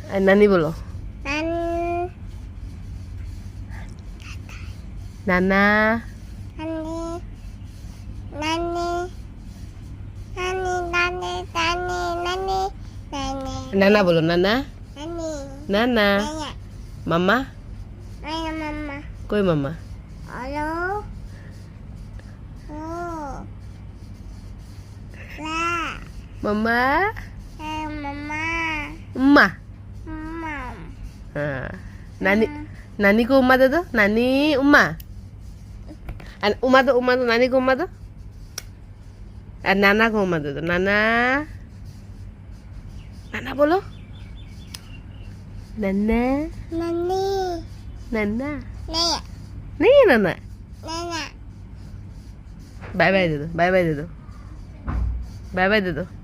नानी बोलो। नाना। नाना बोलो। नाना। नाना। मम्मा। कोई मम्मा। मम्मा। उम्मा। हाँ नानी नानी को उम्मा दे दो। नानी उम्मा। उम्मा दो नानी को उम्मा दो। और नाना को उम्मा दे दो। नाना। नाना बोलो। नन्ना। नन्ना नहीं है नाना। बाय बाय दे दो। बाय बाय दे दो। बाय बाय दे दो।